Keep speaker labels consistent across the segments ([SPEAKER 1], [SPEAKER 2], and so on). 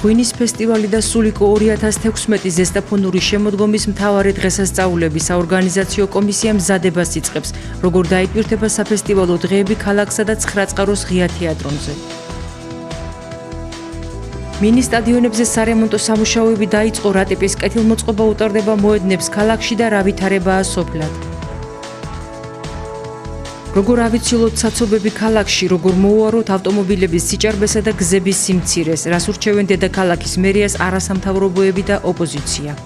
[SPEAKER 1] ღვინის ფესტივალი და სულიკო 2016 ზესტაფონური შემოდგომის მთავარი დღესასწაულები საორგანიზაციო კომისია მზადებას იწყებს, როგორ დაიტვირთება საფესტივალო დღეები ქალაქსა და ცხრაწყაროს ღია თეატრონზე. მინი სტადიონებზე სარემონტო სამუშაოები დაიწყო, რა ტიპის კეთილმოწყობა უტარდება მოედნებს ქალაქში და რა ვითარებაა სოფლად. როგორ ავიცილოთ საცობები ქალაქში, როგორ მოუაროთ ავტომობილების სიჭარბესა და გზების სიმცირეს, რას ურჩევენ დედაქალაქის მერიას არასამთავრობოები და ოპოზიცია.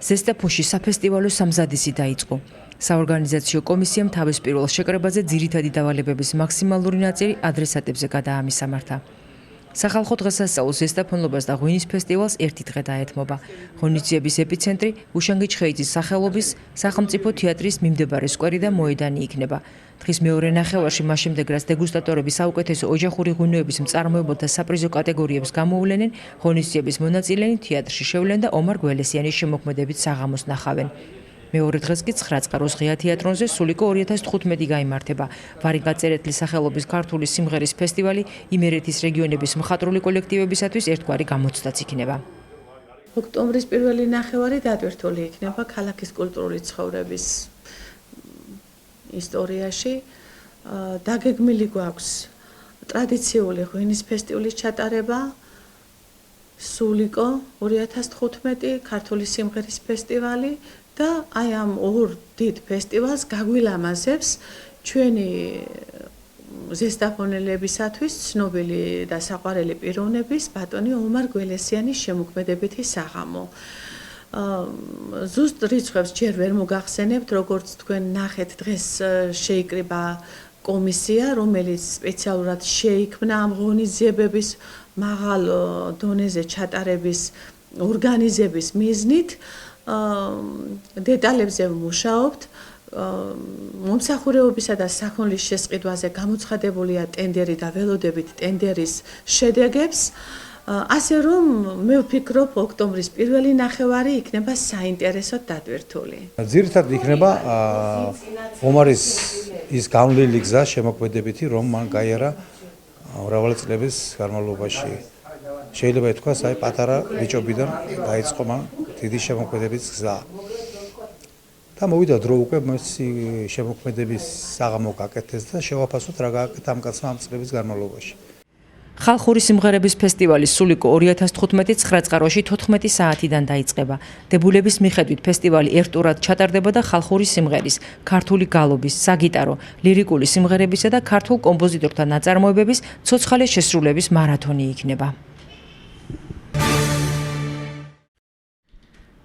[SPEAKER 1] ზესტაფონში საფესტივალო სამზადისი დაიწყო. საორგანიზაციო კომისიამ თავის პირველ შეკრებაზე ძირითადი დავალებების მაქსიმალური ნაწილი ადრესატებზე გადაამისამართა. სახალხო დღესასწაულს ზესტაფონობას და ღვინის ფესტივალს ერთი დღე დაეთმობა. ღონისძიების ეპიცენტრი უშანგი-ჩხეიძის სახელობის სახელმწიფო თეატრის მიმდებარე სკვერი და მოედანი იქნება. დღის მეორე ნახევარში მას შემდეგ რაც დეგუსტატორები საუკეთესო ოჯახური ღვინოების მწარმოებელთა საპრიზო კატეგორიებს გამოუვლენენ, ღონისძიების მონაწილენი თეატრში შევლენ და ომარ გველესიანის შემოქმედებით საღამოს ნახავენ. მეორე დღეს კი ცხრაწყაროს ღია თეატრონზე სულიკო 2015 გაიმართება. ვარინკა წერეთლის სახელობის ქართული სიმღერის ფესტივალი იმერეთის რეგიონების მხატვრული კოლექტივებისათვის ერთგვარი გამოცდაც იქნება.
[SPEAKER 2] ოქტომბრის პირველი ნახევარი დატვირთული იქნება ქალაქის კულტურული ცხოვრების ისტორიაში. დაგეგმილი გვაქვს ტრადიციული ღვინის ფესტივალის ჩატარება, სულიკო 2015, ქართული სიმღერის ფესტივალი და აი ამ ორ დიდ ფესტივალს გაგვილამაზებს ჩვენი ზესტაფონელებისათვის ცნობილი და საყვარელი პიროვნების ბატონი ომარ გველესიანის შემოქმედებითი საღამო. ზუსტ რიცხვებს ჯერ ვერ მოგახსენებთ, როგორც თქვენ ნახეთ, დღეს შეიკრიბა კომისია, რომელიც სპეციალურად შეიქმნა ამ ღონისძიებების მაღალ დონეზე ჩატარების ორგანიზების მიზნით. დეტალებზე ვმუშაობთ. მომსახურებისა და სახონლის შესყიდვაზე გამოცხადებულია ტენდერი და ველოდებით ტენდერის შედეგებს. ასე რომ მე ვფიქრობ, ოქტომბრის პირველი ნახევარი იქნება საინტერესოდ დატვირთული.
[SPEAKER 3] ძირითადად იქნება ომარის ის განვლილი გზა შემოქმედებითი, რომ მან გაიარა მრავალი წლების განმავლობაში. შეიძლება ითქვას, აი პატარა ბიჭობიდან დაიწყო მან დიდი შემოქმედების გზა. და მოვიდა დრო უკვე მისი შემოქმედების საღამო გაკეთეს და შევაფასოთ რა გააკეთა ამ კაცმა ამ წლების განმავლობაში.
[SPEAKER 1] ხალხური სიმღერების ფესტივალი სულიკო 2015 ცხრაწყაროში 14 საათიდან დაიწყება. დებულების მიხედვით ფესტივალი ერთ ტურად ჩატარდება და ხალხური სიმღერის, ქართული გალობის, საგიტარო, ლირიკული სიმღერებისა და ქართულ კომპოზიტორთა ნაწარმოებების ცოცხალი შესრულების მარათონი იქნება.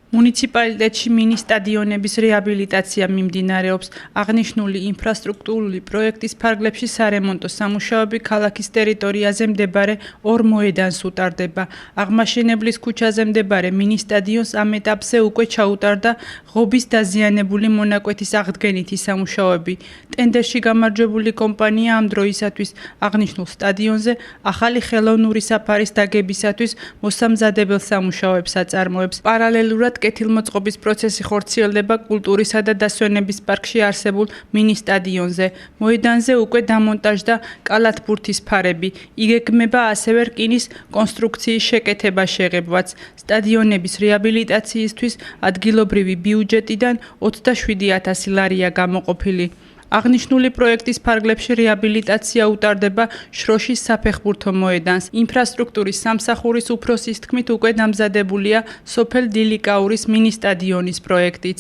[SPEAKER 4] მუნიციპალიტეტში მინი სტადიონების რეაბილიტაცია მიმდინარეობს. აღნიშნული ინფრასტრუქტურული პროექტის ფარგლებში სარემონტო სამუშაოები ქალაქის ტერიტორიაზე მდებარე ორ მოედანს უტარდება. აღმაშენებლის ქუჩაზე მდებარე მინი სტადიონს ამ ეტაპზე უკვე ჩაუტარდა ღობის დაზიანებული მონაკვეთის აღდგენითი სამუშაოები. ტენდერში გამარჯვებული კომპანია ამ დროისათვის აღნიშნულ სტადიონზე ახალი ხელოვნური საფარის დაგებისათვის მოსამზადებელ სამუშაოებს აწარმოებს. პარალელურად კეთილმოწყობის პროცესი ხორციელდება კულტურისა და დასვენების პარკში არსებულ მინი სტადიონზე. მოედანზე უკვე დამონტაჟდა კალათბურთის ფარები. იგეგმება ასევე რკინის კონსტრუქციის შეკეთება შეღებვაც. სტადიონების რეაბილიტაციისთვის ადგილობრივი ბიუჯეტიდან 27,000 ლარია გამოყოფილი. აღნიშნული პროექტის ფარგლებში რეაბილიტაცია უტარდება შროშის საფეხბურთო მოედანს. ინფრასტრუქტურის სამსახურის უფროსის თქმით უკვე დამზადებულია სოფელ დილიკაურის მინი სტადიონის პროექტიც.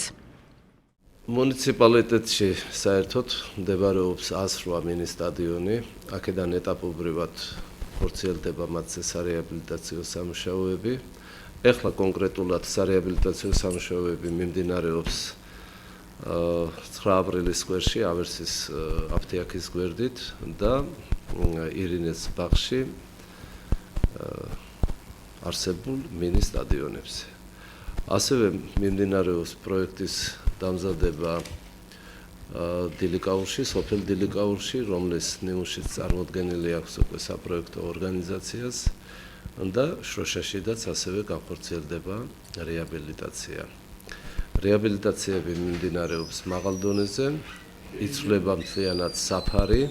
[SPEAKER 5] მუნიციპალიტეტში საერთოდ მდებარეობს 108 მინი სტადიონი. აქედან ეტაპობრივად ხორციელდება მათზე სარეაბილიტაციო სამუშაოები. ეხლა კონკრეტულად სარეაბილიტაციო სამუშაოები მიმდინარეობს 9 აპრილის სკვერში, ავერსის აფთიაქის გვერდით და ირინეს ბაღში არსებულ მინი სტადიონებზე. ასევე მიმდინარეობს პროექტის დამზადება დილიკაურში, სოფელ დილიკაურში, რომლის ნიმუშიც წარმოდგენილი აქვს უკვე საპროექტო ორგანიზაციას და შროშაშიდაც ასევე განხორციელდება რეაბილიტაცია. რეაბილიტაციები მიმდინარეობს მაღალ დონეზე, იცვლება მთლიანად საფარი,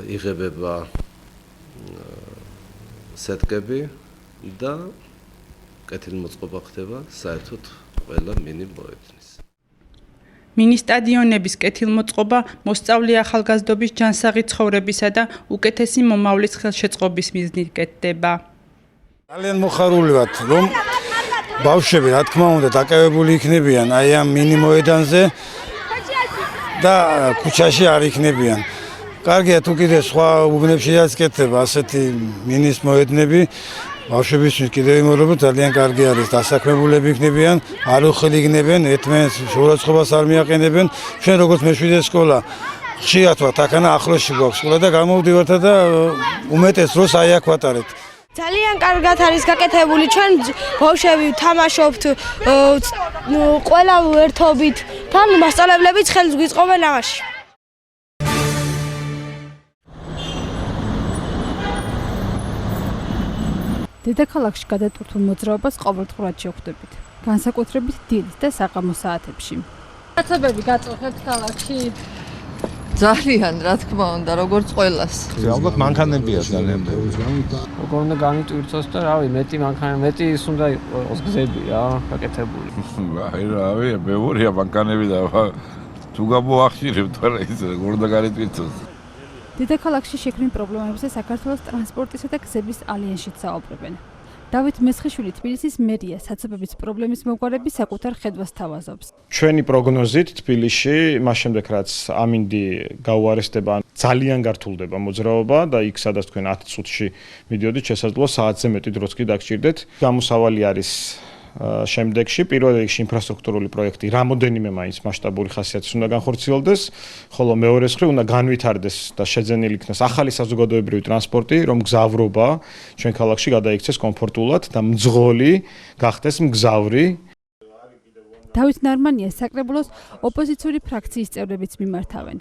[SPEAKER 5] იღებება სეტკები და კეთილმოწყობა ხდება საერთოდ ყველა მინი მოედნის.
[SPEAKER 4] მინი სტადიონების კეთილმოწყობა მოსწავლე ახალგაზრდობის ჯანსაღი ცხოვრებისა და უკეთესი მომავლის ხელშეწყობის მიზნით კეთდება.
[SPEAKER 6] ძალიან მოხარული ვართ, რომ ბავშვები, რა თქმა უნდა, დაკავებული იქნებიან აი ამ მინი მოედანზე და ქუჩაში არ იქნებიან. კარგია თუ კიდე სხვა უბნებშიც კეთდება ასეთი მინის მოედნები. ბავშვებისთვის კიდევ იმეორებ, ძალიან კარგი არის, დასაქმებულები იქნებიან, არ უხილიგნებენ, ერთმანეთს შეურაცხყოფას არ მიაყენებენ. ჩვენ როგორც მეშვიდე სკოლა ხშირად ვართ აქანა ახლოსში გვაქვს სკოლა და გამოვდივართ და უმეტეს დროს აი აქ ვატარებთ.
[SPEAKER 7] ძალიან კარგად არის გაკეთებული, ჩვენ ბავშვები თამაშობთ, ყველა ერთობით, თან მასწავლებლებიც ხელს გვიწყობენ ამაში.
[SPEAKER 8] დედაქალაქში გადატვირთულ მოძრაობას ყოველდღურად შევხვდებით, განსაკუთრებით დილის და საღამო საათებში. კაცებები გაწუხებთ ქალაქში?
[SPEAKER 9] ძალიან, რა თქმა უნდა, როგორც ყველას.
[SPEAKER 10] ალბათ მანქანებია ძალიან ბევრი.
[SPEAKER 11] როგორ უნდა გამიტვირთოს და რავი, მეტი ის უნდა იყოს გზები რა, გაკეთებული.
[SPEAKER 10] რავი, ბევრია მანქანები და თუ გამოახშირებთ რა ის როგორ უნდა გამიტვირთოს.
[SPEAKER 8] დედაქალაქში შექმნილ პრობლემებზე საქართველოს ტრანსპორტისა და გზების ალიანსში საუბრობენ. დავით მესხიშვილი თბილისის მერია საცობების პრობლემის მოგვარების საკუთარ ხედვას თავაზობს.
[SPEAKER 12] ჩვენი პროგნოზით თბილისში მას შემდეგ რაც ამინდი გაუარესდება, ძალიან გართულდება მოძრაობა და იქ სადაც თქვენ 10 წუთში მიდიოდით, შესაძლოა საათზე მეტი დროც კი დაგჭირდეთ. გამოსავალი არის შემდეგში პირველ რიგში ინფრასტრუქტურული პროექტი რამოდენიმე მაინც მასშტაბური ხასიათის უნდა განხორციელდეს, ხოლო მეორეს მხრივ უნდა განვითარდეს და შეძენილი იქნას ახალი საზოგადოებრივი ტრანსპორტი, რომ გზავრობა ჩვენ ქალაქში გადაიქცეს კომფორტულად და მძღოლი გახდეს მგზავრი.
[SPEAKER 8] დავით ნარმანიას საკრებულოს ოპოზიციური ფრაქციის წევრებიც მიმართავენ.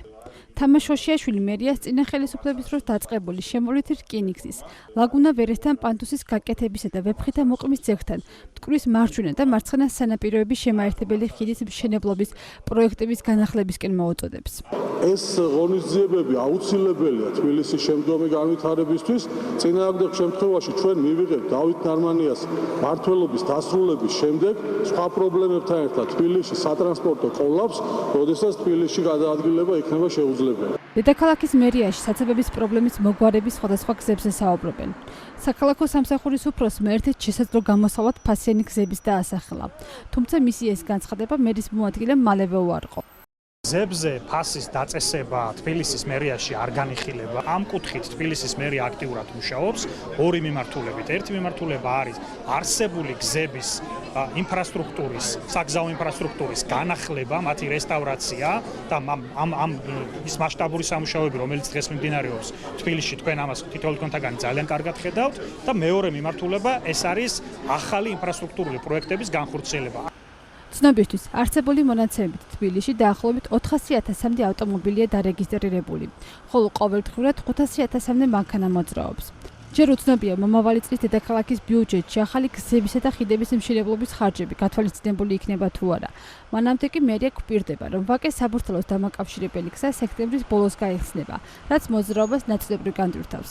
[SPEAKER 8] თამაშ შოშიაშვილი მერიას წინა ხელისუფლების დროს დაწყებული შემოვლითი რკინიგზის, ლაგუნა ვერესთან პანტუსის გაკეთებისა და ვეფხითა მოყმის ძეგლთან მტკვრის მარჯვენა და მარცხენა სანაპიროების შემაერთებელი ხიდის მშენებლობის პროექტების განახლებისკენ მოუწოდებს.
[SPEAKER 13] ეს ღონისძიებები აუცილებელია თბილისის შემდგომი განვითარებისთვის. წინააღმდეგ შემთხვევაში ჩვენ მივიღებთ დავით ნარმანიას მმართველობის დასრულების შემდეგ სხვა პრობლემებთან ერთად თბილისში სატრანსპორტო კოლაფს, როდესაც თბილისში გადაადგილება იქნება შეუძლებელი.
[SPEAKER 8] დედაქალაქის მერიაში საცობების პრობლემის მოგვარების სხვადასხვა გზებზე საუბრობენ. საქალაქო სამსახურის უფროსმა ერთ-ერთ შესაძლო გამოსავალად ფასიანი გზების დაასახელა. თუმცა მისი ეს განცხადება მერის მოადგილემ მალევე უარყო.
[SPEAKER 14] გზებზე ფასის დაწესება თბილისის მერიაში არ განიხილება. ამ კუთხით თბილისის მერია აქტიურად მუშაობს ორი მიმართულებით. ერთი მიმართულება არის არსებული გზების ინფრასტრუქტურის, საგზაო ინფრასტრუქტურის განახლება, მათი რესტავრაცია და ამ ის მასშტაბური სამუშაოები, რომელიც დღეს მიმდინარეობს თბილისში, თქვენ ამას თითოეულ თქვენთაგანი ძალიან კარგად ხედავთ და მეორე მიმართულება ეს არის ახალი ინფრასტრუქტურული პროექტების განხორციელება.
[SPEAKER 8] ცნობისთვის, არსებული მონაცემებით თბილისში დაახლოებით 400,000-მდე ავტომობილია დარეგისტრირებული, ხოლო ყოველდღურად 500,000-მდე მანქანა მოძრაობს. ჯერ უცნობია მომავალი წლის დედაქალაქის ბიუჯეტში ახალი გზებისა და ხიდების მშენებლობის ხარჯები გათვალისწინებული იქნება თუ არა. მანამდე კი მერია გვპირდება, რომ ვაკეს საბურთალოს დამაკავშირებელი გზა სექტემბრის ბოლოს გაიხსნება, რაც მოძრაობას ნაწილობრივ განდვრთავს.